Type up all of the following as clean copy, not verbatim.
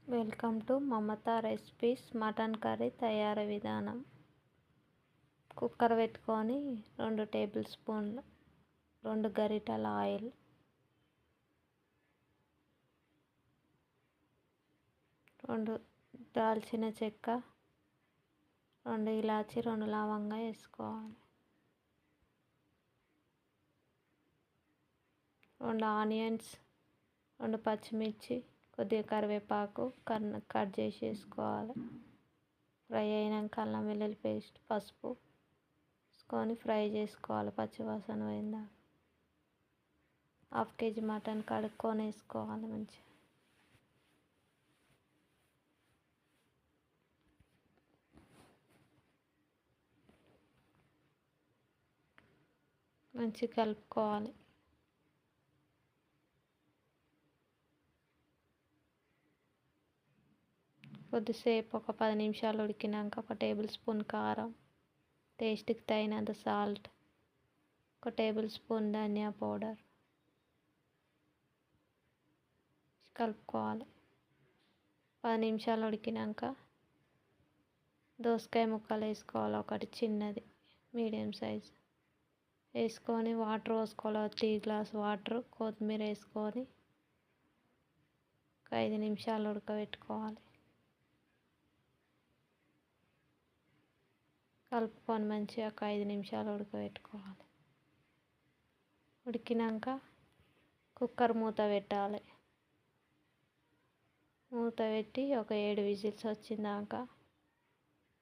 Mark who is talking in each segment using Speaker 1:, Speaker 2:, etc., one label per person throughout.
Speaker 1: Welcome to Mamata recipes. Mutton curry తయారీ విధానం. Cooker పెట్టుకొని 2 టేబుల్ స్పూన్లు 2 గరిటెల ఆయిల్, 2 దాల్చిన చెక్క, 2 ఇలాచి, 2 లవంగా వేసుకోవాలి. 2 ఆనియన్స్, 2 పచ్చిమిర్చి, కొద్దిగా కరివేపాకు కట్ చేసి వేసుకోవాలి. ఫ్రై అయినాక అల్లం వెల్లుల్లి పేస్ట్, పసుపు వేసుకొని ఫ్రై చేసుకోవాలి పచ్చివాసన పోయిందాక. 1/2 kg మటన్ కడుక్కొని వేసుకోవాలి. మంచిగా కలుపుకోవాలి. కొద్దిసేపు ఒక 10 నిమిషాలు ఉడికినాక 1 టేబుల్ స్పూన్ కారం, టేస్ట్కి తగినంత సాల్ట్, 1 టేబుల్ స్పూన్ ధనియా పౌడర్ కలుపుకోవాలి. 10 నిమిషాలు ఉడికినాక దోసకాయ ముక్కలు వేసుకోవాలి. ఒకటి చిన్నది మీడియం సైజ్ వేసుకొని వాటర్ పోసుకోవాలి. 3 గ్లాస్ వాటర్, కొత్తిమీర వేసుకొని ఒక 5 నిమిషాలు ఉడకబెట్టుకోవాలి. కలుపుకొని మంచిగా ఒక 5 నిమిషాలు ఉడకబెట్టుకోవాలి. ఉడికినాక కుక్కర్ మూత పెట్టాలి. మూత పెట్టి ఒక 7 విజిల్స్ వచ్చిందాక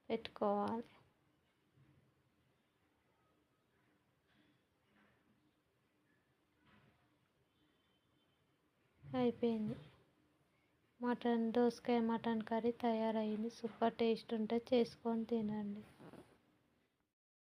Speaker 1: పెట్టుకోవాలి. అయిపోయింది. దోసకాయ మటన్ కర్రీ తయారైంది. సూపర్ టేస్ట్ ఉంటే చేసుకొని తినండి.